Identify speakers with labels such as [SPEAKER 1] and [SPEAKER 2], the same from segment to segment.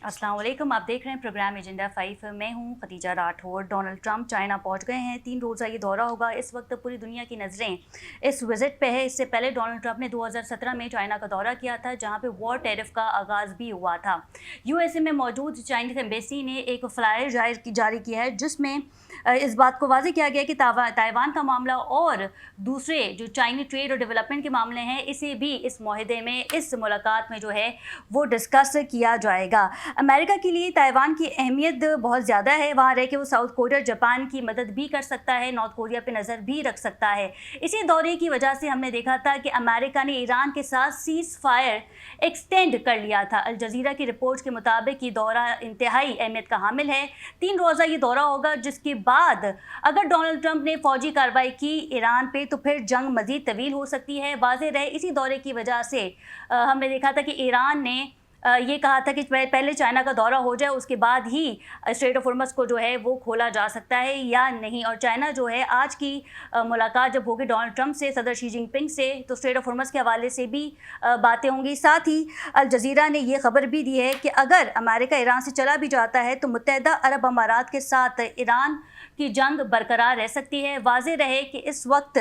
[SPEAKER 1] अस्सलाम वालेकुम। आप देख रहे हैं प्रोग्राम एजेंडा 5। मैं हूं Khadija Rathore. Donald Trump China पहुंच गए हैं। 3 रोज़ा ये दौरा होगा। इस वक्त पूरी दुनिया की नज़रें इस विज़िट पे है। इससे पहले डोनाल्ड ट्रंप ने 2017 में चाइना का दौरा किया था, जहां पे वॉर टैरिफ का आगाज़ भी हुआ था। यूएसए में मौजूद चाइनीज़ एम्बेसी ने एक फ्लायर जारी किया है, जिसमें इस बात को वाज़ेह किया गया कि ताइवान का मामला और दूसरे जो चाइनी ट्रेड और डेवलपमेंट के मामले हैं, इसे भी इस मुआहदे में, इस मुलाकात में जो है वो डिस्कस किया जाएगा। अमेरिका के लिए ताइवान की अहमियत बहुत ज़्यादा है। वहाँ रह के वो साउथ कोरिया, जापान की मदद भी कर सकता है, नॉर्थ कोरिया पे नज़र भी रख सकता है। इसी दौरे की वजह से हमने देखा था कि अमेरिका ने ईरान के साथ सीज़ फायर एक्सटेंड कर लिया था। अल जज़ीरा की रिपोर्ट के मुताबिक ये दौरा इंतहाई अहमियत का हामिल है। 3 रोज़ा ये दौरा होगा, जिसके बाद अगर डोनाल्ड ट्रंप ने फ़ौजी कार्रवाई की ईरान पे, तो फिर जंग मज़ीद तवील हो सकती है। वाज़ेह रहे, इसी दौरे की वजह से हमने देखा था कि ईरान ने ये कहा था कि पहले चाइना का दौरा हो जाए, उसके बाद ही स्ट्रेट ऑफ हॉर्मज़ को जो है वो खोला जा सकता है या नहीं। और चाइना जो है, आज की मुलाकात जब होगी डोनाल्ड ट्रंप से, सदर शी जिनपिंग से, तो स्ट्रेट ऑफ हॉर्मज़ के हवाले से भी बातें होंगी। साथ ही अल जज़ीरा ने ये खबर भी दी है कि अगर अमेरिका ईरान से चला भी जाता है, तो मुत्तहदा अरब अमारात के साथ ईरान की जंग बरकरार रह सकती है। वाज़ेह रहे कि इस वक्त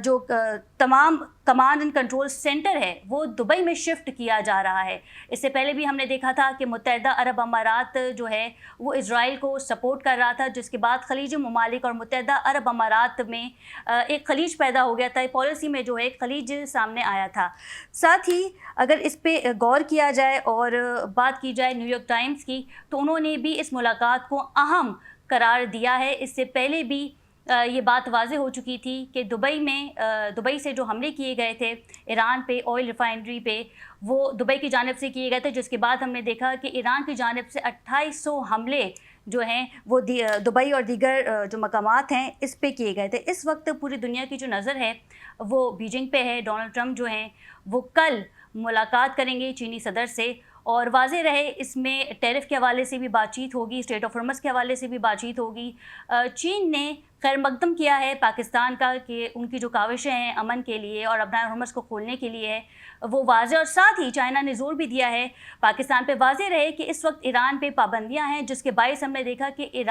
[SPEAKER 1] जो तमाम कमांड एंड कंट्रोल सेंटर है वो दुबई में शिफ्ट किया जा रहा है। इससे पहले भी हमने देखा था कि मुत्तहदा अरब अमारात जो है वो इजराइल को सपोर्ट कर रहा था, जिसके बाद खलीजी ममालिक और मुत्तहदा अरब अमारात में एक खलीज पैदा हो गया था। पॉलिसी में जो है एक खलीज सामने आया था। साथ ही अगर इस पे गौर किया जाए और बात की जाए न्यूयॉर्क टाइम्स की, तो उन्होंने भी इस मुलाकात को अहम करार दिया है। इससे पहले भी ये बात वाज़ेह हो चुकी थी कि दुबई से जो हमले किए गए थे ईरान पे, ऑयल रिफाइनरी पे, वो दुबई की जानिब से किए गए थे, जिसके बाद हमने देखा कि ईरान की जानिब से 2800 हमले जो हैं वो दुबई और दीगर जो मकामात हैं इस पे किए गए थे। इस वक्त पूरी दुनिया की जो नज़र है वो बीजिंग पे है। डोनाल्ड ट्रंप जो हैं वो कल मुलाकात करेंगे चीनी सदर से, और वाज़ेह रहे इसमें टैरिफ के हवाले से भी बातचीत होगी, स्ट्रेट ऑफ हॉर्मज़ के हवाले से भी बातचीत होगी। चीन ने खैर मकदम किया है पाकिस्तान का कि उनकी जो काविशें हैं अमन के लिए और अपना हॉर्मज़ को खोलने के लिए है वो वाज़ेह, और साथ ही चाइना ने ज़ोर भी दिया है पाकिस्तान पे। वाज़ेह रहे कि इस वक्त ईरान पे पाबंदियां हैं, जिसके बायस हमने देखा कि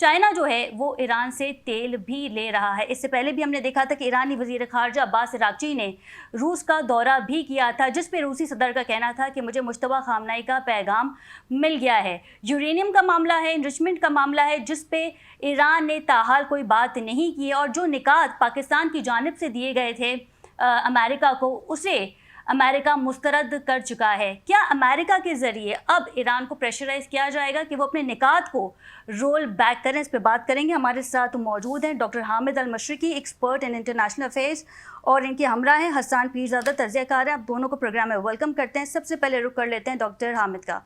[SPEAKER 1] चाइना जो है वो ईरान से तेल भी ले रहा है। इससे पहले भी हमने देखा था कि ईरानी वज़ीर ख़ारजा अब्बास अराग़ची ने रूस का दौरा भी किया था, जिस पे रूसी सदर का कहना था कि मुझे मुश्तबा ख़ामनेई का पैगाम मिल गया है। यूरेनियम का मामला है, इनरिचमेंट का मामला है, जिस पे ईरान ने ताहाल कोई बात नहीं की, और जो निकात पाकिस्तान की जानिब से दिए गए थे अमेरिका को, उसे अमेरिका मुस्तरद कर चुका है। क्या अमेरिका के ज़रिए अब ईरान को प्रेशराइज़ किया जाएगा कि वो अपने निकात को रोल बैक करें? इस पर बात करेंगे। हमारे साथ मौजूद हैं doctor Hamid Al Mashriqi, expert in international affairs, और इनके हमरा हैं हसन पीरज़ादा, तज़कियाकार हैं। आप दोनों को प्रोग्राम में वेलकम करते हैं। सबसे पहले रुख कर लेते हैं डॉक्टर हामिद का।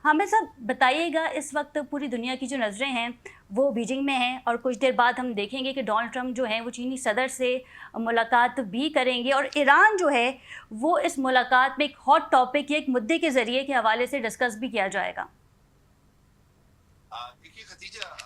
[SPEAKER 1] हामिद साहब, बताइएगा, इस वक्त पूरी दुनिया की जो नज़रें हैं वो बीजिंग में हैं, और कुछ देर बाद हम देखेंगे कि डोनाल्ड ट्रंप जो हैं वो चीनी सदर से मुलाकात भी करेंगे, और ईरान जो है वो इस मुलाकात में एक हॉट टॉपिक या एक मुद्दे के ज़रिए के हवाले से डिस्कस भी किया जाएगा।
[SPEAKER 2] देखिए खदीजा,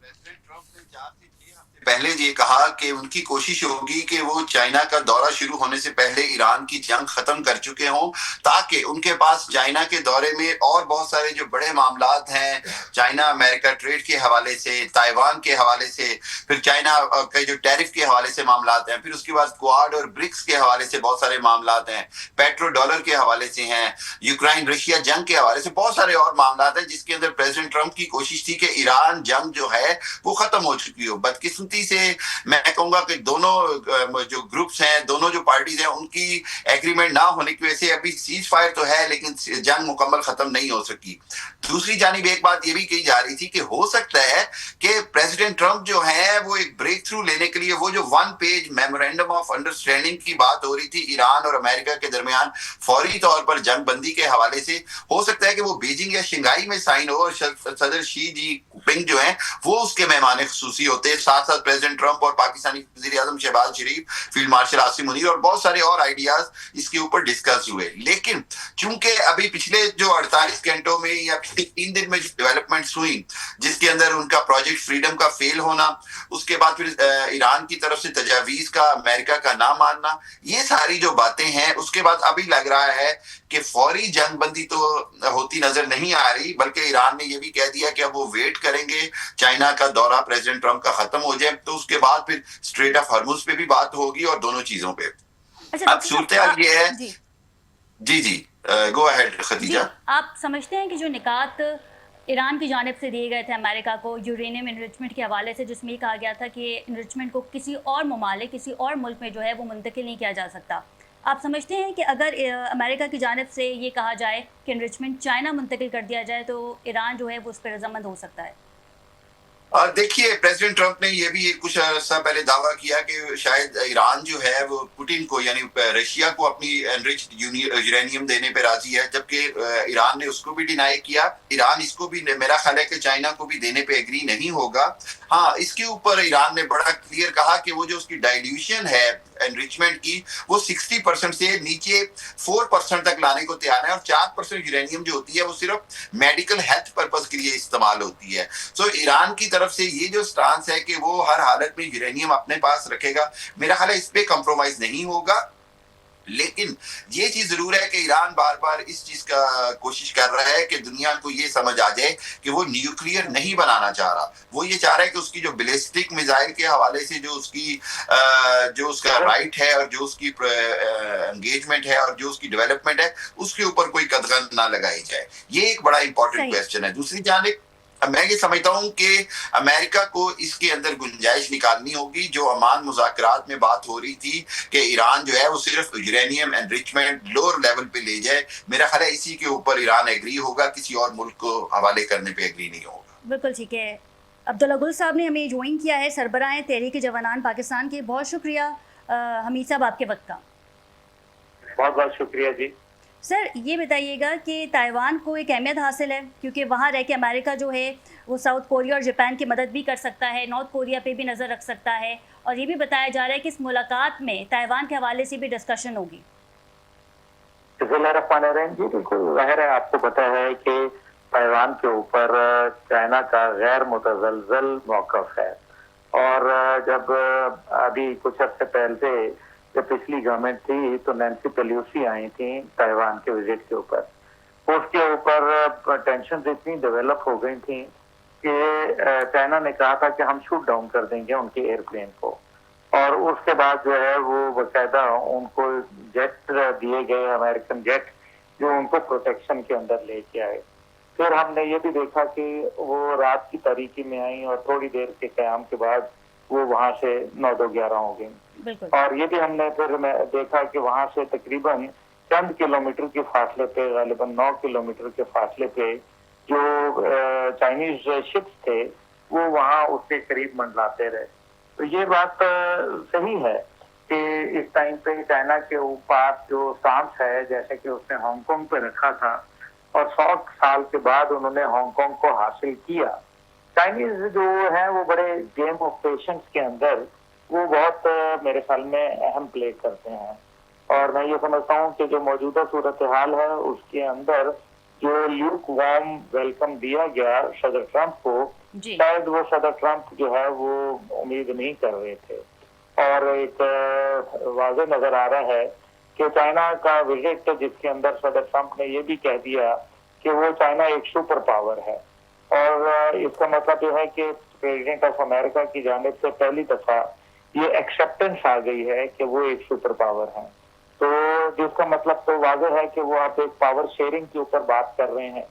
[SPEAKER 2] प्रेसिडेंट ट्रंप ने 4 से 6 हफ्ते पहले ये कहा कि उनकी कोशिश होगी कि वो चाइना का दौरा शुरू होने से पहले ईरान की जंग खत्म कर चुके हों, ताकि उनके पास चाइना के दौरे में और बहुत सारे जो बड़े मामलात हैं, चाइना अमेरिका ट्रेड के हवाले से, ताइवान के हवाले से, फिर चाइना के जो टैरिफ के हवाले से मामलात हैं, फिर उसके बाद क्वाड और ब्रिक्स के हवाले से बहुत सारे मामलात हैं, पेट्रो डॉलर के हवाले से हैं, यूक्रेन रशिया जंग के हवाले से बहुत सारे और मामलात हैं, जिसके अंदर प्रेसिडेंट ट्रंप की कोशिश थी कि ईरान जंग जो है वो खत्म हो चुकी हो। बदकिस्मती से मैं कहूंगा कि दोनों जो ग्रुप्स हैं, दोनों जो पार्टीज हैं, उनकी एग्रीमेंट ना होने की वजह से अभी सीज फायर तो है, लेकिन जंग मुकम्मल खत्म नहीं हो सकी। दूसरी जानिब एक बात ये भी कही जा रही थी कि हो सकता है कि प्रेसिडेंट ट्रंप जो है वो एक ब्रेक थ्रू लेने के लिए, वो जो 1 पेज मेमोरेंडम ऑफ अंडरस्टैंडिंग की बात हो रही थी ईरान और अमेरिका के दरमियान फौरी तौर पर जंग बंदी के हवाले से, हो सकता है कि वो बीजिंग या शंघाई में साइन हो और सदर शी जिनपिंग जो है वो उसके मेहमान खुसूसी होते हैं। साथ साथ साथ प्रेसिडेंट ट्रंप और पाकिस्तानी वज़ीर आज़म शहबाज शरीफ, फील्ड मार्शल आसिम मुनीर और बहुत सारे और आइडियाज इसके ऊपर डिस्कस हुए। लेकिन चूंकि अभी पिछले जो 48 घंटों में या पिछले 3 दिन में जो डेवलपमेंट्स हुई, जिसके अंदर उनका प्रोजेक्ट फ्रीडम का फेल होना, उसके बाद फिर ईरान की तरफ से तजावीज का अमेरिका का ना मानना, ये सारी जो बातें हैं, उसके बाद अभी लग रहा है कि फौरी जंगबंदी तो होती नजर नहीं आ रही, बल्कि ईरान ने ये भी कह दिया कि अब वो वेट करेंगे चाइना का दौरा प्रेसिडेंट ट्रंप का खत्म हो जाए, तो उसके बाद फिर स्ट्रेट ऑफ हॉर्मुज पे भी बात होगी और दोनों चीजों पे।
[SPEAKER 1] अच्छा
[SPEAKER 2] अब सूरत हाल ये है।
[SPEAKER 1] जी
[SPEAKER 2] जी गो अहेड
[SPEAKER 1] जी,
[SPEAKER 2] खदीजा।
[SPEAKER 1] आप समझते हैं कि जो निकात ईरान की जानिब से दिए गए थे अमेरिका को यूरेनियम इनरिचमेंट के हवाले से, जिसमें कहा गया था कि इनरिचमेंट को किसी और ममालिक, किसी और मुल्क में जो है वो मुंतकिल नहीं किया जा सकता, आप समझते हैं कि अगर अमेरिका की जानिब से ये कहा जाए कि इनरिचमेंट चाइना मुंतकिल कर दिया जाए तो ईरान जो है वो उस पर रजामंद हो सकता है?
[SPEAKER 2] देखिए, प्रेसिडेंट ट्रंप ने यह भी कुछ अर्सा पहले दावा किया कि शायद ईरान जो है वो पुतिन को यानी रशिया को अपनी एनरिच्ड यूरेनियम देने पे राजी है, जबकि ईरान ने उसको भी डिनाई किया। ईरान इसको भी, मेरा ख्याल है कि चाइना को भी देने पे एग्री नहीं होगा। हाँ, इसके ऊपर ईरान ने बड़ा क्लियर कहा कि वो जो उसकी डाइल्यूशन है एनरिचमेंट की, वो 60% से नीचे 4% तक लाने को तैयार है, और 4% यूरेनियम जो होती है वो सिर्फ मेडिकल हेल्थ पर्पज के लिए इस्तेमाल होती है। सो ईरान की तरफ से ये जो स्टांस है कि वो हर हालत में यूरेनियम अपने पास रखेगा, मेरा ख्याल है इस पे कॉम्प्रोमाइज नहीं होगा। लेकिन ये चीज जरूर है कि ईरान बार बार इस चीज का कोशिश कर रहा है कि दुनिया को ये समझ आ जाए कि वो न्यूक्लियर नहीं बनाना चाह रहा। वो ये चाह रहा है कि उसकी जो बैलिस्टिक मिसाइल के हवाले से जो उसका राइट है और जो उसकी एंगेजमेंट है और जो उसकी डेवलपमेंट है, उसके ऊपर कोई कदगन ना लगाई जाए। ये एक बड़ा इंपॉर्टेंट क्वेश्चन है। दूसरी जानिब मैं ये समझता हूं कि अमेरिका को इसके अंदर गुंजाइश निकालनी होगी। जो अमान मुज़ाकरात में बात हो रही थी कि ईरान जो है वो सिर्फ यूरेनियम एनरिचमेंट लोअर लेवल पे ले जाए, मेरा ख्याल है इसी के ऊपर ईरान एग्री होगा, किसी और मुल्क को हवाले करने पे एग्री नहीं होगा।
[SPEAKER 1] बिल्कुल ठीक है। अब्दुल्ला गुल साहब ने हमें ज्वाइन किया है, सरबराह तहरीक जवानान पाकिस्तान के। बहुत शुक्रिया हमीद साहब आपके वक्त का।
[SPEAKER 3] बहुत बहुत शुक्रिया जी।
[SPEAKER 1] सर, ये बताइएगा कि ताइवान को एक अहमियत हासिल है, क्योंकि वहाँ रह के अमेरिका जो है वो साउथ कोरिया और जापान की मदद भी कर सकता है, नॉर्थ कोरिया पे भी नज़र रख सकता है, और ये भी बताया जा रहा है कि इस मुलाकात में ताइवान के हवाले से भी डिस्कशन होगी।
[SPEAKER 3] जी बिल्कुल ज़ाहिर है, आपको पता है कि ताइवान के ऊपर चाइना का गैर मुतज़लज़ल मौक़िफ़ है, और जब अभी कुछ अर्से पहले जब पिछली गवर्नमेंट थी तो नैन्सी पेलोसी आई थी ताइवान के विजिट के ऊपर, उसके ऊपर टेंशन इतनी डेवलप हो गई थी कि चाइना ने कहा था कि हम शूट डाउन कर देंगे उनके एयरप्लेन को, और उसके बाद जो है वो बाकायदा उनको जेट दिए गए, अमेरिकन जेट, जो उनको प्रोटेक्शन के अंदर लेके आए। फिर हमने ये भी देखा कि वो रात की तारीकी में आई और थोड़ी देर के क़याम के बाद वो वहाँ से 9-11 हो गई। और ये भी हमने फिर देखा कि वहाँ से तकरीबन चंद किलोमीटर के फासले पे, गालिबन 9 किलोमीटर के फासले पे, जो चाइनीज शिप्स थे वो वहाँ उसके करीब मंडलाते रहे। तो ये बात सही है कि इस टाइम पे चाइना के ऊपर जो स्टांस है, जैसे कि उसने हांगकांग पे रखा था और 100 साल के बाद उन्होंने हांगकांग को हासिल किया। चाइनीज जो है वो बड़े गेम ऑफ पेशेंस के अंदर वो बहुत मेरे ख्याल में अहम प्ले करते हैं, और मैं ये समझता हूँ कि जो मौजूदा सूरत हाल है उसके अंदर जो ल्यूक वार्म वेलकम दिया गया सदर ट्रंप को, शायद वो सदर ट्रंप जो है वो उम्मीद नहीं कर रहे थे। और एक वाज़े नजर आ रहा है कि चाइना का विजिट, जिसके अंदर सदर ट्रंप ने ये भी कह दिया कि वो चाइना एक सुपर पावर है, और इसका मतलब ये है कि प्रेसिडेंट ऑफ अमेरिका की जानिब से पहली दफा ये एक्सेप्टेंस आ गई है कि वो एक सुपर पावर है। तो जिसका मतलब तो वाज़ेह है कि वो आप एक पावर शेयरिंग के ऊपर बात कर रहे हैं।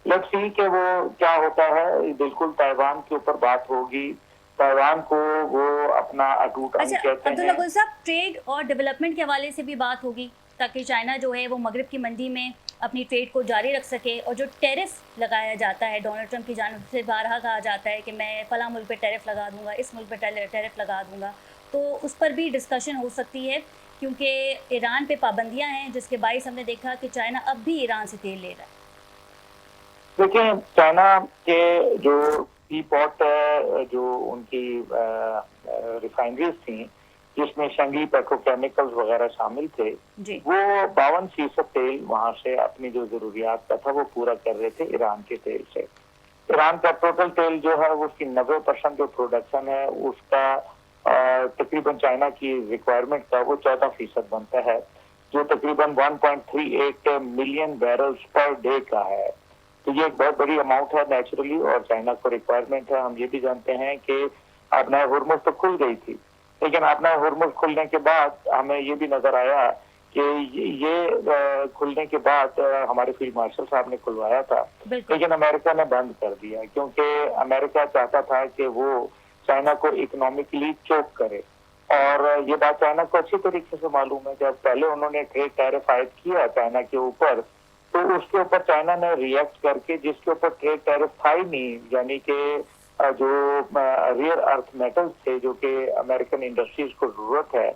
[SPEAKER 3] लेट्स सी कि वो क्या होता है। बिल्कुल ताइवान के ऊपर बात होगी, ताइवान को वो अपना अटूट अंग कहते हैं।
[SPEAKER 1] अब्दुल्ला गुल साहब, ट्रेड और डेवलपमेंट के हवाले से भी बात होगी, ताकि चाइना जो है वो मगरिब की मंडी में अपनी ट्रेड को जारी रख सके। और जो टैरिफ लगाया जाता है, डोनाल्ड ट्रंप की जानिब से बारहा कहा जाता है कि मैं फला मुल्क पे टैरिफ लगा दूंगा, इस मुल्क पे टैरिफ लगा दूंगा, तो उस पर भी डिस्कशन हो सकती है, क्योंकि ईरान पे पाबंदियां हैं, जिसके बाइस हमने देखा कि चाइना अब भी ईरान से तेल ले रहा है।
[SPEAKER 3] देखिए, चाइना के जो टी पॉट जो उनकी रिफाइनरीज थी, जिसमें शंगी पेट्रोकेमिकल्स वगैरह शामिल थे,
[SPEAKER 1] जी
[SPEAKER 3] वो 52% तेल वहां से अपनी जो जरूरियात का था वो पूरा कर रहे थे ईरान के तेल से। ईरान का टोटल तेल जो है वो उसकी 90% जो प्रोडक्शन है उसका तकरीबन चाइना की रिक्वायरमेंट का वो 14% बनता है, जो तकरीबन 1.38 मिलियन बैरल्स पर डे का है। तो ये एक बहुत बड़ी अमाउंट है नेचुरली, और चाइना को रिक्वायरमेंट है। हम ये भी जानते हैं कि अपना हुर्मुज़ तो खुल गई थी, लेकिन अपना हुर्मुज़ खुलने के बाद हमें ये भी नजर आया कि ये खुलने के बाद हमारे फील्ड मार्शल साहब ने खुलवाया था,
[SPEAKER 1] बिल्कुल
[SPEAKER 3] लेकिन अमेरिका ने बंद कर दिया, क्योंकि अमेरिका चाहता था कि वो चाइना को इकोनॉमिकली चोक करे। और ये बात चाइना को अच्छी तरीके से मालूम है। जब पहले उन्होंने ट्रेड टैरिफ आयद किया चाइना के ऊपर, तो उसके ऊपर चाइना ने रिएक्ट करके, जिसके ऊपर ट्रेड टैरिफ था ही नहीं, यानी कि जो रियर अर्थ मेटल्स थे जो कि अमेरिकन इंडस्ट्रीज को जरूरत है,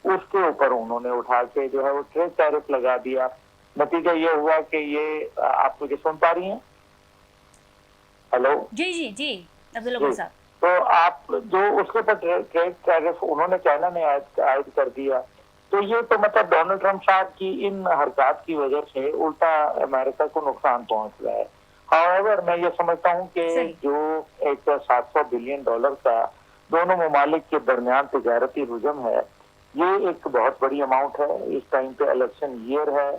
[SPEAKER 3] उसके ऊपर उन्होंने उठा के जो है वो ट्रेड टैरिफ लगा दिया। नतीजा ये हुआ कि ये आप मुझे सुन पा रही हैं? हेलो
[SPEAKER 1] जी जी जी अब्दुल्ला गुल साहब।
[SPEAKER 3] तो आप जो उसके ऊपर ट्रेड टैरिफ उन्होंने चाइना ने आयद कर दिया, तो ये तो मतलब डोनाल्ड ट्रम्प साहब की इन हरकत की वजह से उल्टा अमेरिका को नुकसान पहुंच रहा है। हाउएवर मैं ये समझता हूँ कि जो एक $700 बिलियन का दोनों ममालिक के दरमियान तजारती हुजम है, ये एक बहुत बड़ी अमाउंट है। इस टाइम पे इलेक्शन ईयर है,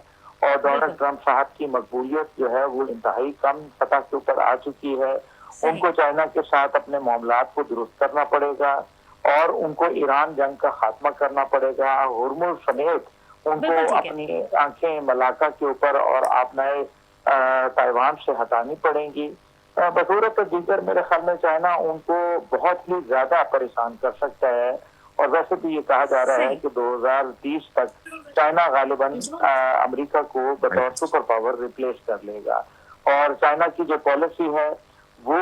[SPEAKER 3] और डोनाल्ड ट्रम्प साहब की मकबूलियत जो है वो इंतहाई कम सतह के ऊपर आ चुकी है। उनको चाइना के साथ अपने मामलात को दुरुस्त करना पड़ेगा, और उनको ईरान जंग का खात्मा करना पड़ेगा। हुर्मुज़ समेत उनको अपनी आंखें मलाका के ऊपर और अपने ताइवान से हटानी पड़ेंगी। बसूरत दीगर मेरे ख्याल में चाइना उनको बहुत ही ज्यादा परेशान कर सकता है, और वैसे भी ये कहा जा रहा है कि 2030 तक चाइना गालिबन अमेरिका को बतौर सुपर पावर रिप्लेस कर लेगा। और चाइना की जो पॉलिसी है वो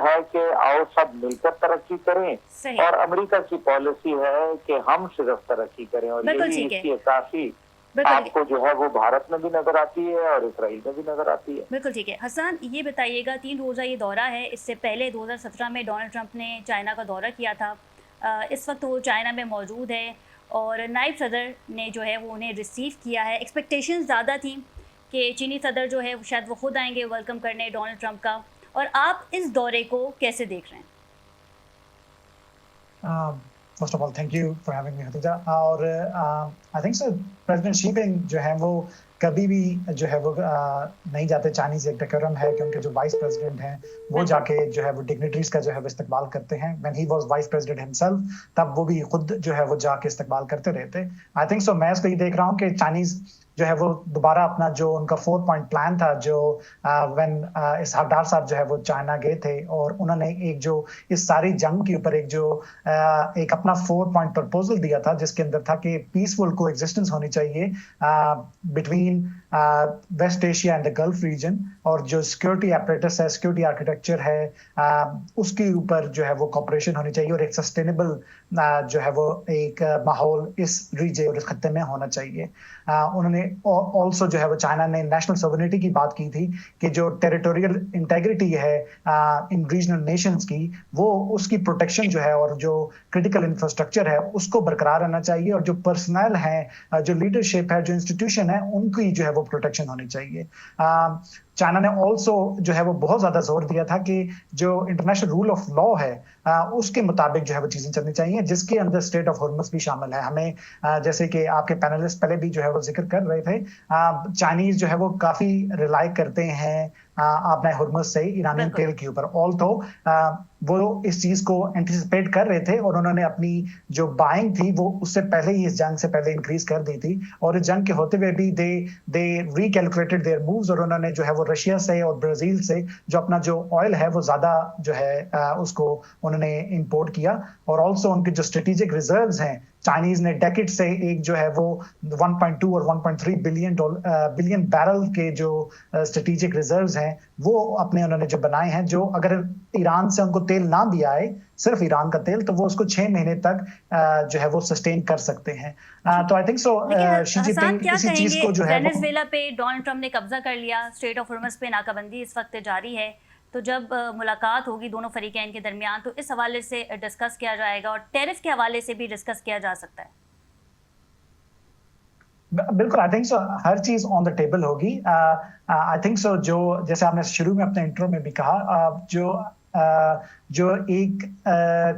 [SPEAKER 3] है कि आओ सब मिलकर तरक्की करें, और अमेरिका की पॉलिसी है कि हम सिर्फ तरक्की करें। और यही इसकी अक्कासी आपको जो है वो भारत में भी नजर आती है और इसराइल में भी नजर आती है।
[SPEAKER 1] बिल्कुल ठीक है। हसन, ये बताइएगा 3 रोज़ा ये दौरा है, इससे पहले 2017 में डोनाल्ड ट्रंप ने चाइना का दौरा किया था। इस वक्त वो चाइना में मौजूद है, और नायब सदर ने जो है वो उन्हें रिसीव किया है। एक्सपेक्टेशंस ज़्यादा थी कि चीनी सदर जो है शायद वो खुद आएंगे वेलकम करने डोनाल्ड ट्रंप का, और आप इस दौरे को कैसे देख रहे हैं?
[SPEAKER 4] First of all thank you for having me Khadija. और I think so president Xi Jinping जो है वो कभी भी जो है वो नहीं जाते। चाइनीज एक डेकोरम है कि उनके जो वाइस प्रेसिडेंट हैं वो जाके जो है वो डिग्निटरीज का जो है वो इस्तकबाल करते हैं। When he was vice president himself, तब वो भी खुद जो है वो जाके इस्तकबाल करते रहते। आई थिंक सो मैं इसको ये देख रहा हूँ कि चाइनीज जो है वो दोबारा अपना जो उनका 4 पॉइंट प्लान था, जो व्हेन इसहाक डार साहब जो है वो चाइना गए थे, और उन्होंने एक जो इस सारी जंग के ऊपर एक अपना 4 पॉइंट प्रपोजल दिया था, जिसके अंदर था कि पीसफुल को एग्जिस्टेंस होनी चाहिए between west Asia and the gulf region, और जो सिक्योरिटी एपरेटस है, सिक्योरिटी आर्किटेक्चर है, उसके ऊपर जो है वो कॉपरेशन होनी चाहिए, और एक सस्टेनेबल जो है वो एक माहौल इस रीजन और इस खत्ते में होना चाहिए। उन्होंने ऑल्सो जो है वो चाइना ने नेशनल सोवरेनिटी की बात की थी कि जो टेरिटोरियल इंटेग्रिटी है इन रीजनल नेशंस की, वो उसकी प्रोटेक्शन जो है और जो क्रिटिकल इंफ्रास्ट्रक्चर है उसको बरकरार रहना चाहिए, और जो पर्सनल है, जो लीडरशिप है, जो इंस्टीट्यूशन है, उनकी जो है वो प्रोटेक्शन होनी चाहिए। चाइना ने ऑल्सो जो है वो बहुत ज्यादा जोर दिया था कि जो इंटरनेशनल रूल ऑफ लॉ है उसके मुताबिक जो है वो चीजें चलनी चाहिए, जिसके अंदर स्टेट ऑफ हॉर्मस भी शामिल है। हमें जैसे कि आपके पैनलिस्ट पहले भी जो है वो जिक्र कर रहे थे, चाइनीज जो है वो काफी रिलाई करते हैं अपने हॉर्मस से ईरानियन तेल के ऊपर। ऑल्दो वो इस चीज को एंटिसिपेट कर रहे थे, और उन्होंने अपनी जो बाइंग थी वो उससे पहले ही इस जंग से पहले इंक्रीज कर दी थी, और इस जंग के होते हुए भी दे रीकैलकुलेटेड देयर मूव्स, और उन्होंने जो है वो रशिया से और ब्राजील से जो अपना जो ऑयल है वो ज्यादा जो है उसको उन्होंने इंपोर्ट किया। और ऑल्सो उनके जो स्ट्रेटेजिक रिजर्व्स हैं, चाइनीज ने डेकेड से एक जो है वो 1.2 और 1.3 बिलियन बैरल के जो स्ट्रेटेजिक रिजर्व्स हैं वो अपने उन्होंने जो बनाए हैं, जो अगर ईरान से उनको तेल ना भी आए, सिर्फ ईरान का तेल, तो वो उसको 6 महीने तक जो है वो सस्टेन कर सकते हैं। तो आई थिंक सो शी जिनपिंग इसी चीज को जो है
[SPEAKER 1] वेनेजुएला पे डोनाल्ड ट्रंप ने कब्जा कर लिया, स्ट्रेट ऑफ हॉर्मस पे नाकाबंदी इस वक्त जारी है, तो जब मुलाकात होगी दोनों फरीकैन के दरमियान तो इस हवाले से डिस्कस किया जाएगा और टैरिफ के हवाले से भी डिस्कस किया जा सकता है।
[SPEAKER 4] बिल्कुल, आई थिंक सो हर चीज ऑन द टेबल होगी। आई थिंक सो जो जैसे आपने शुरू में अपने इंट्रो में भी कहा, जो एक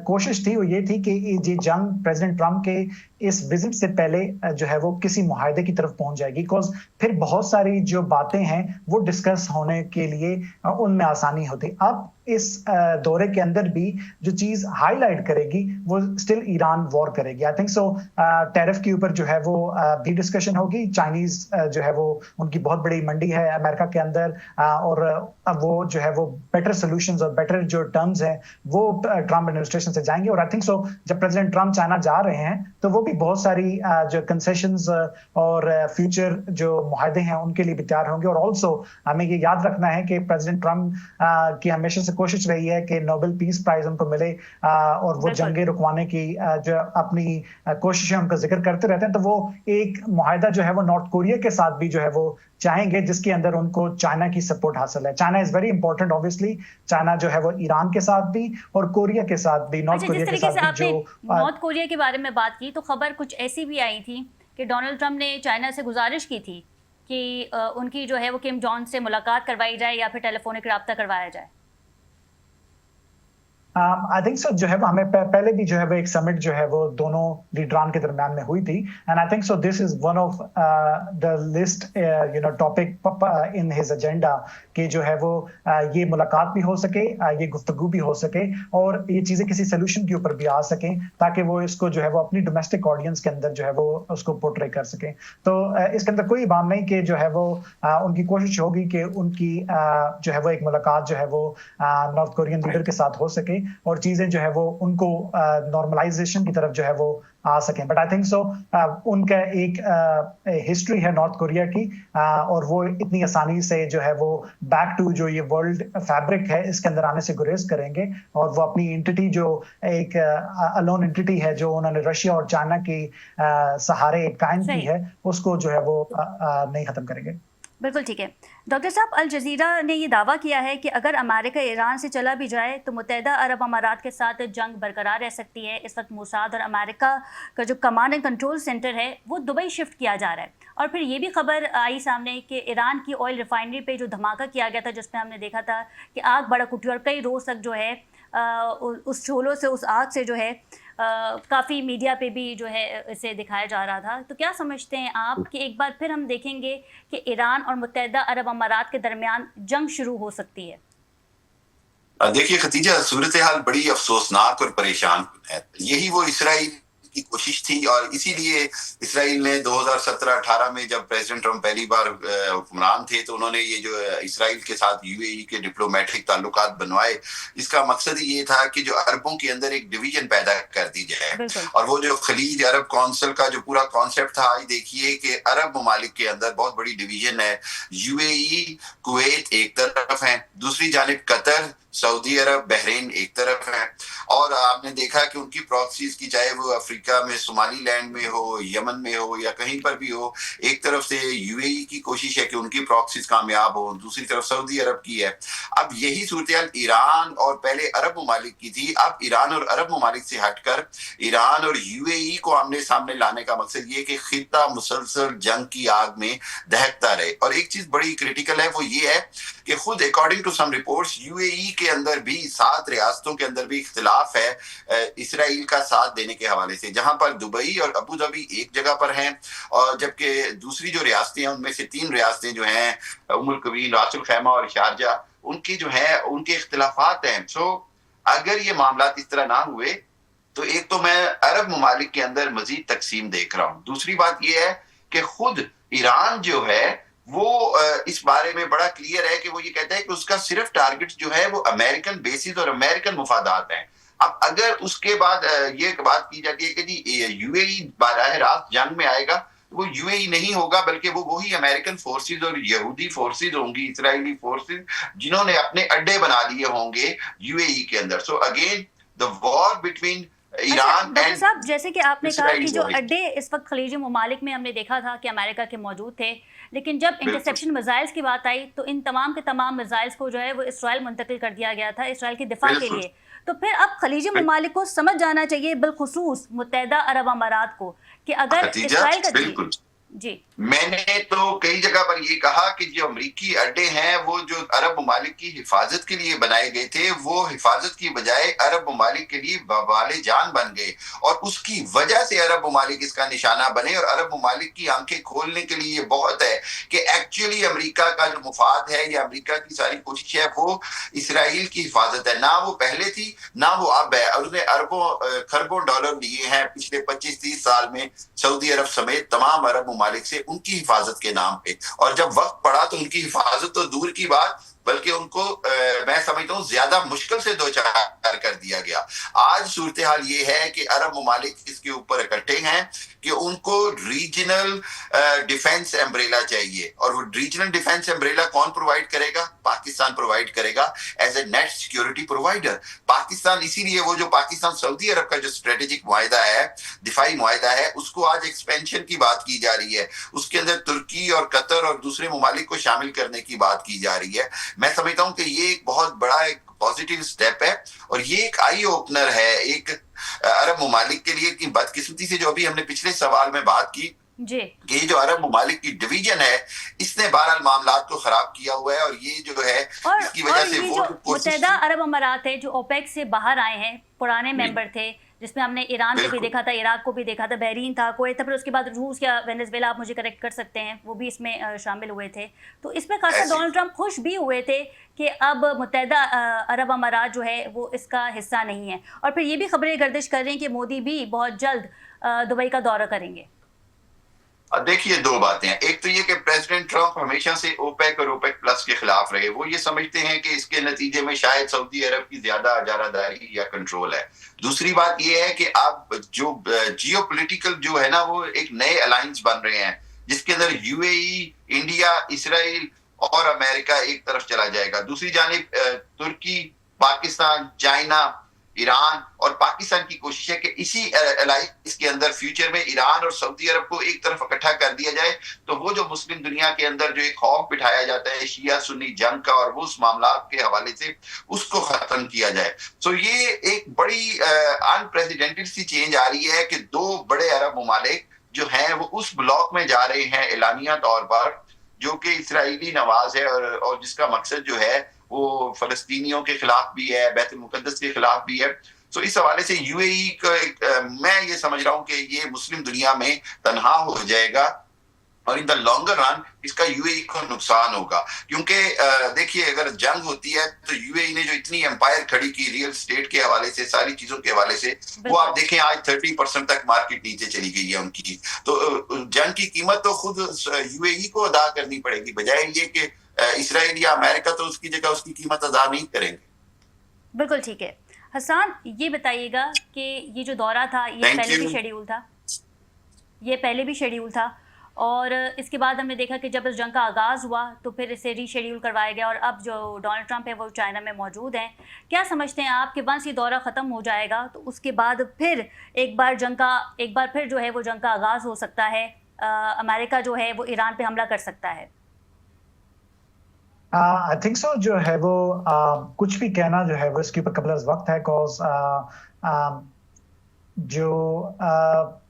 [SPEAKER 4] कोशिश थी वो ये थी कि ये जंग प्रेसिडेंट ट्रम्प के इस विजिट से पहले जो है वो किसी मुआहदे की तरफ पहुंच जाएगी, बिकॉज फिर बहुत सारी जो बातें हैं वो डिस्कस होने के लिए उनमें आसानी होती। अब इस दौरे के अंदर भी जो चीज हाईलाइट करेगी वो स्टिल ईरान वॉर करेगी। आई थिंक सो टैरिफ के ऊपर जो है वो भी डिस्कशन होगी। चाइनीज जो है वो उनकी बहुत बड़ी मंडी है अमेरिका के अंदर, और वो जो है वो बेटर सोल्यूशंस और बेटर जो टर्म्स हैं वो ट्रम्प एडमिनिस्ट्रेशन से जाएंगे। और आई थिंक सो जब प्रेसिडेंट ट्रम्प चाइना जा रहे हैं तो वो भी बहुत सारी जो कंसेशंस और फ्यूचर जो मुआहदे हैं उनके लिए भी तैयार होंगे। और ऑल्सो हमें ये याद रखना है कि प्रेसिडेंट ट्रम्प की हमेशा से कोशिश रही है कि नोबेल पीस प्राइज उनको मिले, और वो जंगें रुकवाने की जो अपनी कोशिशें उनका जिक्र करते रहते हैं। तो वो एक मुआहदा जो है वो नॉर्थ कोरिया के साथ भी जो है वो चाहेंगे जिसके अंदर उनको चाइना की सपोर्ट हासिल है। China is very important, obviously China जो है वो ईरान के साथ भी और कोरिया के साथ भी, नॉर्थ कोरिया के साथ भी। जो
[SPEAKER 1] नॉर्थ कोरिया के बारे में बात की तो खबर कुछ ऐसी भी आई थी कि डोनाल्ड ट्रम्प ने चाइना से गुजारिश की थी कि उनकी जो है वो किम जोंग से मुलाकात करवाई जाए या फिर टेलीफोनिक रब्ता करवाया जाए।
[SPEAKER 4] आई थिंक सो जो है वो हमें पहले भी जो है वो एक समिट जो है वो दोनों लीडरान के दरमियान में हुई थी, and I think so this is one of the list topic in his agenda कि जो है वो ये मुलाकात भी हो सके, ये गुफ्तगू भी हो सके और ये चीजें किसी सोल्यूशन के ऊपर भी आ सकें ताकि वो इसको जो है वो अपनी डोमेस्टिक ऑडियंस के अंदर जो है वो उसको पोर्ट्रे कर सके। तो इसके अंदर कोई बात नहीं कि जो है वो उनकी कोशिश होगी कि उनकी जो है वो एक मुलाकात जो है वो नॉर्थ कोरियन लीडर के साथ हो सके और चीजें जो है वो उनको नॉर्मलाइजेशन की तरफ जो है वो आ सकें। बट आई थिंक सो उनका एक हिस्ट्री है नॉर्थ कोरिया की, और वो इतनी आसानी से जो है वो बैक टू जो ये वर्ल्ड फैब्रिक है इसके अंदर आने से गुरेज करेंगे, और वो अपनी एंटिटी जो एक अलोन एंटिटी है जो उन्होंने रशिया और चाइना की सहारे कायम की है उसको जो है वो नहीं खत्म करेंगे।
[SPEAKER 1] बिल्कुल ठीक है डॉक्टर साहब, अल जजीरा ने ये दावा किया है कि अगर अमेरिका ईरान से चला भी जाए तो मुत्तहिदा अरब अमारात के साथ जंग बरकरार रह सकती है। इस वक्त मोसाद और अमेरिका का जो कमांड एंड कंट्रोल सेंटर है वो दुबई शिफ्ट किया जा रहा है। और फिर ये भी खबर आई सामने कि ईरान की ऑयल रिफाइनरी पे जो धमाका किया गया था जिसमें हमने देखा था कि आग भड़क उठी और कई रोज़ तक जो है उस शोलों से, उस आग से जो है काफ़ी मीडिया पे भी जो है इसे दिखाया जा रहा था। तो क्या समझते हैं आप कि एक बार फिर हम देखेंगे कि ईरान और मुत्तहिदा अरब अमारात के दरमियान जंग शुरू हो सकती है?
[SPEAKER 2] देखिए खतीजा, सूरत हाल बड़ी अफसोसनाक और परेशान है। यही वो इसराइल की कोशिश थी और इसीलिए इसराइल ने 2017-18 में जब प्रेसिडेंट ट्रम्प पहली बार हुक्मरान थे तो उन्होंने ये जो इसराइल के साथ यूएई के डिप्लोमेटिक ताल्लुकात बनवाए। इसका मकसद ही ये था कि जो अरबों के अंदर एक डिवीजन पैदा कर दी जाए, और वो जो खलीज अरब काउंसिल का जो पूरा कॉन्सेप्ट था, आज देखिए कि अरब ममालिक के अंदर बहुत बड़ी डिवीजन है। यूएई, कुवैत एक तरफ है, दूसरी जानिब कतर, सऊदी अरब, बहरीन एक तरफ है। और आपने देखा कि उनकी प्रॉक्सीज की, चाहे वो अफ्रीका में सोमालीलैंड में हो, यमन में हो या कहीं पर भी हो, एक तरफ से यूएई की कोशिश है कि उनकी प्रॉक्सीज कामयाब हो, दूसरी तरफ सऊदी अरब की है। अब यही सूरत ईरान और पहले अरब ममालिक की थी। अब ईरान और अरब ममालिक से हटकर ईरान और यूएई को आमने सामने लाने का मकसद ये कि खित्ता मुसलसल जंग की आग में दहकता रहे। और एक चीज बड़ी क्रिटिकल है, वो ये है कि खुद according to some reports UAE के अंदर भी 7 रियासतों के अंदर भी इख्तिलाफ है इसराइल का साथ देने के हवाले से, जहां पर दुबई और अबू धाबी एक जगह पर हैं और जबकि दूसरी जो रियासतें हैं उनमें से 3 रियासतें जो हैं उमुल कवीन, रास अल खैमा और शारजा, उनकी जो है उनके इख्तिलाफात हैं। सो अगर ये मामला इस तरह ना हुए तो एक तो मैं अरब ममालिक के अंदर मजीद तकसीम देख रहा हूँ। दूसरी बात यह है कि खुद ईरान जो है वो इस बारे में बड़ा क्लियर है कि वो ये कहता है कि उसका सिर्फ टारगेट जो है वो अमेरिकन बेसिस और अमेरिकन मुफादात हैं। अब अगर उसके बाद ये बात की जाती है कि जी यूएई बारह रास्त जंग में आएगा, वो यूएई नहीं होगा बल्कि वो वही अमेरिकन फोर्सेस और यहूदी फोर्सेस होंगी, इसराइली फोर्सेस, जिन्होंने अपने अड्डे बना लिए होंगे यूएई के अंदर। So again the war between Iran
[SPEAKER 1] doctor साहब, जैसे कि आपने कहा कि जो अड्डे इस वक्त खलीजी ममालिक में हमने देखा था कि अमेरिका के मौजूद थे, लेकिन जब
[SPEAKER 2] बिल्कुल।
[SPEAKER 1] इंटरसेप्शन मिसाइल्स की बात आई तो इन तमाम के तमाम मिसाइल्स को जो है वो इसराइल मुंतकिल कर दिया गया था इसराइल की दिफा के
[SPEAKER 2] बिल्कुल।
[SPEAKER 1] लिए। तो फिर अब खलीजी ममालिक को समझ जाना चाहिए, बिलखुसूस मुत्तहदा अरब अमारात को, कि अगर
[SPEAKER 2] खतीजा,
[SPEAKER 1] इसराइल का
[SPEAKER 2] बिल्कुल।
[SPEAKER 1] जी
[SPEAKER 2] मैंने तो कई जगह पर ये कहा कि जो अमरीकी अड्डे हैं वो जो अरब ममालिक की हिफाजत के लिए बनाए गए थे, वो हिफाजत की बजाय अरब ममालिक के लिए वबाले जान बन गए, और उसकी वजह से अरब ममालिक इसका निशाना बने। और अरब ममालिक की आंखें खोलने के लिए ये बहुत है कि एक्चुअली अमरीका का जो मुफाद है या अमरीका की सारी कोशिश है वो इसराइल की हिफाजत है। ना वो पहले थी ना वो अब है, और उसने अरबों खरबों डॉलर लिए हैं पिछले 25-30 साल में सऊदी अरब समेत तमाम अरब ममालिक से उनकी हिफाजत के नाम पे। और जब वक्त पड़ा तो उनकी हिफाजत तो दूर की बात, बल्कि उनको मैं समझता हूँ ज्यादा मुश्किल से दो चार कर दिया गया। आज सूरत हाल ये है कि अरब ममालिक इसके ऊपर इकट्ठे हैं कि उनको रीजनल डिफेंस एम्ब्रेला चाहिए, और वो रीजनल डिफेंस एम्ब्रेला कौन प्रोवाइड करेगा? पाकिस्तान प्रोवाइड करेगा as a net security provider. Pakistan, इसीलिए वो जो पाकिस्तान सऊदी अरब का जो स्ट्रेटेजिक मुआहिदा है, दिफाई मुआहिदा है, उसको आज एक्सपेंशन की बात की जा रही है। उसके अंदर तुर्की और कतर और दूसरे ममालिक को शामिल करने की बात की जा रही है। मैं समझता हूं कि ये एक बहुत बड़ा एक पॉजिटिव स्टेप है, और ये एक आई ओपनर है एक अरब ममालिक के लिए। कि बदकिस्मती से जो अभी हमने पिछले सवाल में बात की
[SPEAKER 1] जी
[SPEAKER 2] कि ये जो अरब ममालिक की डिवीजन है, इसने बहरहाल मामलात को खराब किया हुआ है, और ये जो है इसकी वजह से
[SPEAKER 1] ये
[SPEAKER 2] वो
[SPEAKER 1] जो
[SPEAKER 2] कोशिश
[SPEAKER 1] मुत्तहदा अरब अमारात है जो ओपेक से बाहर आए हैं, पुराने मेंबर थे, जिसमें हमने ईरान को भी
[SPEAKER 2] बिल्कुल।
[SPEAKER 1] देखा था, इराक को भी देखा था, बहरीन था, कुवैत था, फिर उसके बाद रूस या वेनेजुएला, आप मुझे करेक्ट कर सकते हैं, वो भी इसमें शामिल हुए थे। तो इसमें खासा
[SPEAKER 2] ऐसे-
[SPEAKER 1] डोनाल्ड ट्रंप खुश भी हुए थे कि अब मुत्तहदा अरब अमारात जो है वो इसका हिस्सा नहीं है। और फिर ये भी खबरें गर्दिश कर रही हैं कि मोदी भी बहुत जल्द दुबई का दौरा करेंगे।
[SPEAKER 2] देखिए, दो बातें हैं। एक तो ये कि प्रेसिडेंट ट्रंप हमेशा से ओपेक और ओपेक प्लस के खिलाफ रहे। वो ये समझते हैं कि इसके नतीजे में शायद सऊदी अरब की ज्यादा इजारादारी या कंट्रोल है। दूसरी बात ये है कि अब जो जियोपॉलिटिकल जो है ना, वो एक नए अलायंस बन रहे हैं, जिसके अंदर यूएई, इंडिया, इसराइल और अमेरिका एक तरफ चला जाएगा। दूसरी जानिब तुर्की, पाकिस्तान, चाइना, ईरान और पाकिस्तान की कोशिश है कि इसी अलायंस के अंदर फ्यूचर में ईरान और सऊदी अरब को एक तरफ इकट्ठा कर दिया जाए, तो वो जो मुस्लिम दुनिया के अंदर जो एक खौफ बिठाया जाता है शिया सुन्नी जंग का, और वो उस मामलात के हवाले से उसको खत्म किया जाए। सो ये एक बड़ी अनप्रेसिडेंटेड सी चेंज आ रही है कि दो बड़े अरब ममालिक जो हैं वो उस ब्लॉक में जा रहे हैं एलानिया तौर पर, जो कि इसराइली नवाज है, और जिसका मकसद जो है वो फलस्तीनियों के खिलाफ भी है, बैतुल मुकद्दस के खिलाफ भी है। सो इस हवाले से यूएई का मैं ये समझ रहा हूं कि ये मुस्लिम दुनिया में तनहा हो जाएगा, और इन द लॉन्गर रन इसका यूएई को नुकसान होगा। क्योंकि देखिए, अगर जंग होती है तो यूएई ने जो इतनी एम्पायर खड़ी की रियल स्टेट के हवाले से, सारी चीजों के हवाले से, वो आप देखें आज 30% तक मार्केट नीचे चली गई है उनकी। तो जंग की कीमत तो खुद यूएई को अदा करनी पड़ेगी, बजाय ये कि इसराइल या अमेरिका तो उसकी जगह उसकी कीमत अदा नहीं करेंगे।
[SPEAKER 1] बिल्कुल ठीक है। हसन, ये बताइएगा कि ये जो दौरा था ये
[SPEAKER 2] Thank
[SPEAKER 1] पहले भी
[SPEAKER 2] you.
[SPEAKER 1] शेड्यूल था, ये पहले भी शेड्यूल था, और इसके बाद हमने देखा कि जब इस जंग का आगाज़ हुआ तो फिर इसे रीशेड्यूल करवाया गया, और अब जो डोनाल्ड ट्रंप है वो चाइना में मौजूद हैं। क्या समझते हैं आप कि वंस ये दौरा ख़त्म हो जाएगा तो उसके बाद फिर एक बार फिर जो है वो जंग का आगाज़ हो सकता है, अमेरिका जो है वो ईरान पे हमला कर सकता है?
[SPEAKER 4] आई थिंक सो जो है वो कुछ भी कहना जो है वो इसके ऊपर कबल वक्त है, कॉज जो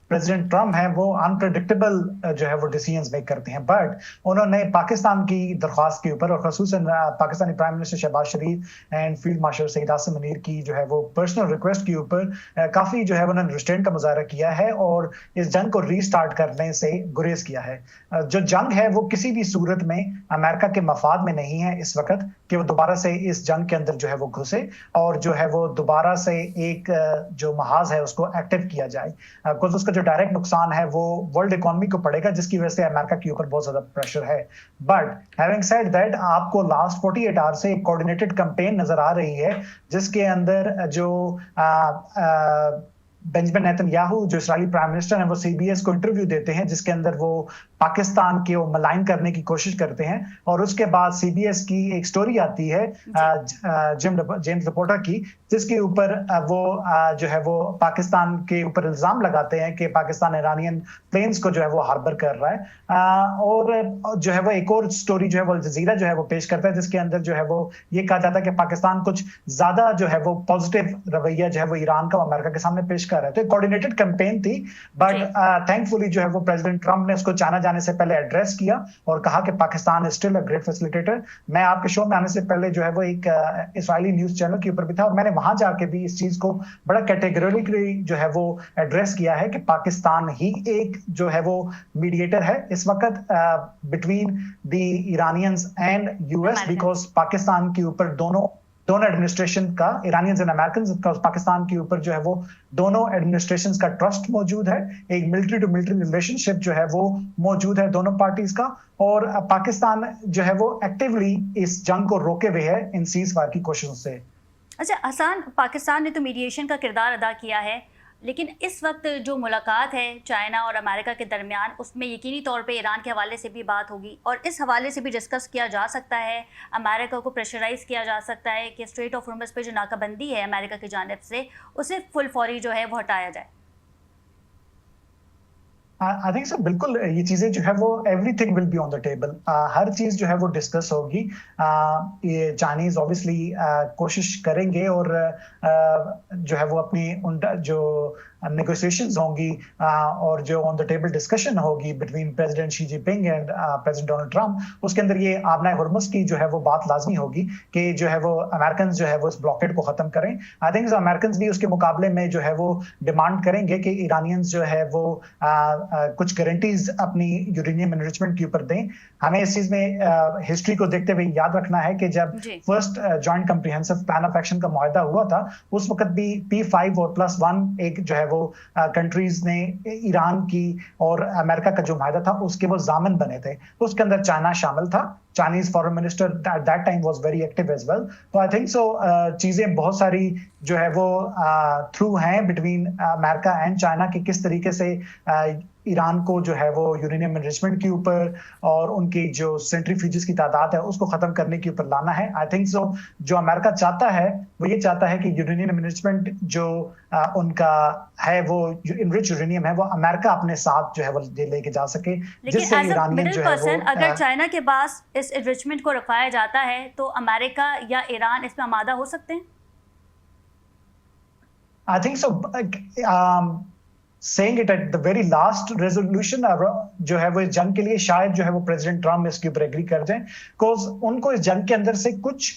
[SPEAKER 4] प्रेसिडेंट ट्रम्प हैं वो अनप्रेडिक्टेबल जो है वो डिसीजंस मेक करते हैं, बट उन्होंने पाकिस्तान की दरख्वास्त के ऊपर और खसूसन Pakistani prime minister Shehbaz Sharif and field marshal Syed Asim Munir की जो है वो पर्सनल रिक्वेस्ट के ऊपर काफी जो है उन्होंने रिस्ट्रेंट का मुजाहरा किया है और इस जंग को रीस्टार्ट करने से गुरेज किया है। जो जंग है वो किसी भी सूरत में अमेरिका के मफाद में नहीं है इस वक्त कि वो दोबारा से इस जंग के अंदर जो है वो घुसे और जो है वो दोबारा से एक जो महाज है उसको एक्टिव किया जाए, कुछ उसका जो डायरेक्ट नुकसान है वो वर्ल्ड इकोनॉमी को पड़ेगा, जिसकी वजह से अमेरिका के ऊपर बहुत ज्यादा प्रेशर है। बट हैविंग सेड दैट, आपको लास्ट 48 आवर से एक कोऑर्डिनेटेड कैंपेन नजर आ रही है जिसके अंदर जो बेंजामिन नेतन्याहू जो इस्राएली प्राइम मिनिस्टर हैं वो सीबीएस को इंटरव्यू देते हैं, जिसके अंदर वो पाकिस्तान के वो मलाइन करने की कोशिश करते हैं। और उसके बाद CBS की एक स्टोरी आती है जेम्स रिपोर्टर की, जिसके ऊपर वो जो है वो पाकिस्तान के ऊपर इल्जाम लगाते हैं कि पाकिस्तान ईरानियन प्लेन्स को जो है वो हार्बर कर रहा है। और जो है वो एक और स्टोरी जो है वो अल जजीरा जो है वो पेश करता है, जिसके अंदर जो है वो ये कहा जाता है कि पाकिस्तान कुछ ज्यादा जो है वो पॉजिटिव रवैया जो है वो ईरान का अमेरिका के सामने पेश कर रहा है। तो एक कोऑर्डिनेटेड कैंपेन थी, बट थैंकफुली जो है वो प्रेसिडेंट ट्रंप ने उसको चाइना जाने से पहले एड्रेस किया और कहा कि Pakistan is still a great facilitator. मैं आपके शो में आने से पहले जो है वो एक इजरायली न्यूज चैनल के ऊपर भी था और मैंने वहां जाके भी इस चीज को बड़ा कैटेगोरिकली जो है वो एड्रेस किया है कि पाकिस्तान ही एक जो है वो मीडिएटर है इस वक्त between the Iranians and US, because Pakistan के ऊपर दोनों एडमिनिस्ट्रेशन का, इरानियंस एंड अमेरिकन का, पाकिस्तान के ऊपर जो है वो दोनों एडमिनिस्ट्रेशंस का ट्रस्ट मौजूद है। एक मिलिट्री टू मिलिट्री रिलेशनशिप जो है वो मौजूद है दोनों पार्टीज का। और पाकिस्तान जो है वो एक्टिवली इस जंग को रोके हुए है इन सीज फायर की कोशिशों से।
[SPEAKER 1] अच्छा हसन, पाकिस्तान ने तो मीडिएशन का किरदार अदा किया है, लेकिन इस वक्त जो मुलाकात है चाइना और अमेरिका के दरमियान, उसमें यकीनी तौर पे ईरान के हवाले से भी बात होगी और इस हवाले से भी डिस्कस किया जा सकता है, अमेरिका को प्रेशराइज़ किया जा सकता है कि स्ट्रेट ऑफ हॉर्मज़ पे जो नाकाबंदी है अमेरिका की जानिब से, उसे फुल फौरी जो है वो हटाया जाए।
[SPEAKER 4] आई थिंक सर बिल्कुल ये चीजें जो है वो everything will be on the table. हर चीज जो है वो डिस्कस होगी। ये चाइनीज ऑब्वियसली कोशिश करेंगे और जो है वो अपनी उन जो नेगोशिएशंस होंगी और जो ऑन द टेबल डिस्कशन होगी between president Xi Jinping and president Donald Trump, उसके अंदर ये आबनाए हुर्मुज़ की जो है वो बात लाजमी होगी कि जो है वो अमेरिकन जो है वो इस ब्लॉकेड को खत्म करें। आई थिंक अमेरिकन भी उसके मुकाबले में जो है वो डिमांड करेंगे कि ईरानियंस जो है वो कुछ गारंटीज अपनी यूरेनियम एनरिचमेंट के ऊपर दें। हमें इस चीज में हिस्ट्री को देखते हुए याद रखना है कि जब first joint comprehensive plan of action का मुआहदा हुआ था, उस वक्त भी P5 और +1 एक जो है वो कंट्रीज ने ईरान की और अमेरिका का जो मुआहदा था उसके वो जामिन बने थे। उसके अंदर चाइना शामिल था। Chinese foreign minister at that time was very active as well. तो I think so चीजें बहुत सारी जो है वो थ्रू हैं बिटवीन अमेरिका एंड चाइना की किस तरीके से ईरान को जो है वो यूरेनियम एनरिचमेंट के ऊपर और उनकी जो सेंट्रीफ्यूजेस की तादाद है उसको खत्म करने के ऊपर लाना है। आई थिंक सो जो अमेरिका चाहता है वो ये चाहता है कि यूरेनियम एनरिचमेंट जो उनका है वो इनरिच यूरेनियम है वो अमेरिका अपने साथ जो है वो लेके जा सके, जिससे ईरानियन जो है वो
[SPEAKER 1] अगर चाइना के पास इस एनरिचमेंट को रखवाया जाता है तो अमेरिका या ईरान इसमें आमादा हो सकते हैं।
[SPEAKER 4] आई think so saying it at the very last resolution जो है वो इस जंग के लिए शायद जो है वो प्रेसिडेंट ट्रम्प इसके ऊपर एग्री कर जाएं, बिकॉज उनको इस जंग के अंदर से कुछ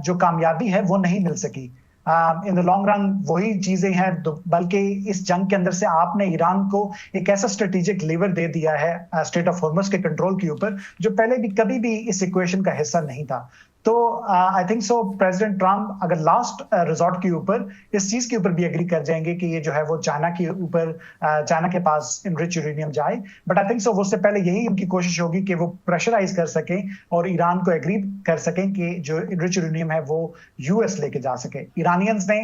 [SPEAKER 4] जो कामयाबी है वो नहीं मिल सकी। इन द लॉन्ग रन वही चीजें हैं, बल्कि इस जंग के अंदर से आपने ईरान को एक ऐसा स्ट्रेटेजिक लीवर दे दिया है स्ट्रेट ऑफ हॉर्मज़ के कंट्रोल के ऊपर जो पहले भी कभी भी इस इक्वेशन का हिस्सा नहीं था। तो आई थिंक सो प्रेसिडेंट ट्रम्प अगर लास्ट रिजॉर्ट के ऊपर इस चीज के ऊपर भी एग्री कर जाएंगे कि ये जो है वो चाइना के ऊपर चाइना के पास इनरिच यूरेनियम जाए, बट आई थिंक सो उससे पहले यही उनकी कोशिश होगी कि वो प्रेशराइज कर सकें और ईरान को एग्री कर सकें कि जो इनरिच यूरेनियम है वो US लेके जा सके। ईरानियंस ने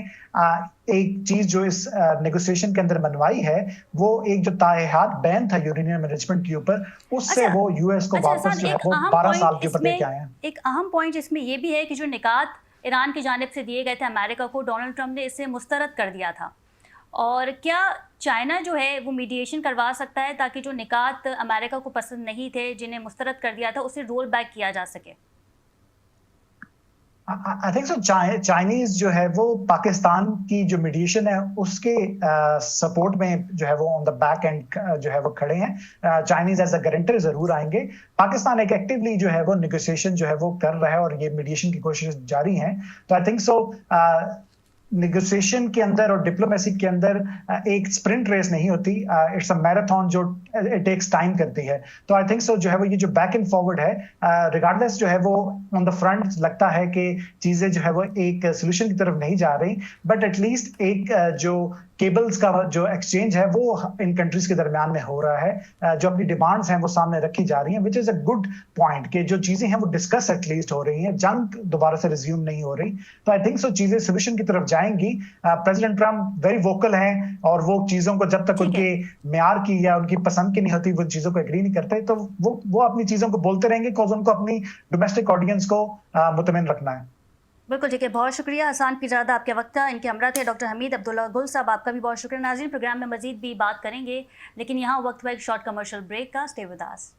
[SPEAKER 4] एक चीज जो इस नेगोशिएशन के अंदर बनवाई है वो एक जो तायहात बैन था यूरेनियम एनरिचमेंट के ऊपर, उससे वो US को वापस जो है वो 12 साल के ऊपर लेके आए हैं।
[SPEAKER 1] एक अहम पॉइंट इसमें ये भी है कि जो निकात ईरान की जानिब से दिए गए थे अमेरिका को, डोनाल्ड ट्रंप ने इसे मुस्तरद कर दिया था। और क्या चाइना जो है वो मीडिएशन करवा सकता है ताकि जो निकात अमेरिका को पसंद नहीं थे जिन्हें मुस्तरद कर दिया था उसे रोल बैक किया जा सके?
[SPEAKER 4] आई थिंक सो चाइनीज जो है वो पाकिस्तान की जो मीडिएशन है उसके सपोर्ट में जो है वो ऑन द बैक एंड जो है वो खड़े हैं। चाइनीज एज अ गारंटर जरूर आएंगे। पाकिस्तान एक एक्टिवली जो है वो नेगोशिएशन जो है वो कर रहा है और ये मीडिएशन की कोशिश जारी है। तो आई थिंक सो नेगोशिएशन के अंदर और डिप्लोमेसी के अंदर एक स्प्रिंट रेस नहीं होती, इट्स अ मैराथन जो इट टेक्स टाइम करती है। तो आई थिंक सो जो है वो ये जो बैक एंड फॉरवर्ड है रिगार्डलेस जो है वो ऑन द फ्रंट लगता है कि चीजें जो है वो एक सोल्यूशन की तरफ नहीं जा रही, बट एटलीस्ट एक जो केबल्स का जो एक्सचेंज है वो इन कंट्रीज के दरमियान में हो रहा है, जो अपनी डिमांड्स हैं वो सामने रखी जा रही हैं, which is a good point कि जो चीजें हैं वो डिस्कस एटलीस्ट हो रही हैं, जंग दोबारा से रिज्यूम नहीं हो रही। तो आई थिंक सो चीजें सोल्यूशन की तरफ जाएंगी। प्रेसिडेंट ट्रम्प वेरी वोकल हैं और वो चीजों को जब तक उनके म्यार की या उनकी पसंद की नहीं होती वो चीजों को एग्री नहीं करते, तो वो अपनी चीजों को बोलते रहेंगे बिकॉज उनको अपनी डोमेस्टिक ऑडियंस को मुतमईन रखना है।
[SPEAKER 1] बिल्कुल ठीक है, बहुत शुक्रिया हसन पीरजादा, आपके वक्त का। इनके हमरा थे डॉक्टर हमीद अब्दुल्ला गुल साहब, आपका भी बहुत शुक्रिया। नाज़रीन, प्रोग्राम में मजीद भी बात करेंगे, लेकिन यहाँ वक्त हुआ एक शॉर्ट कमर्शियल ब्रेक का। Stay with us.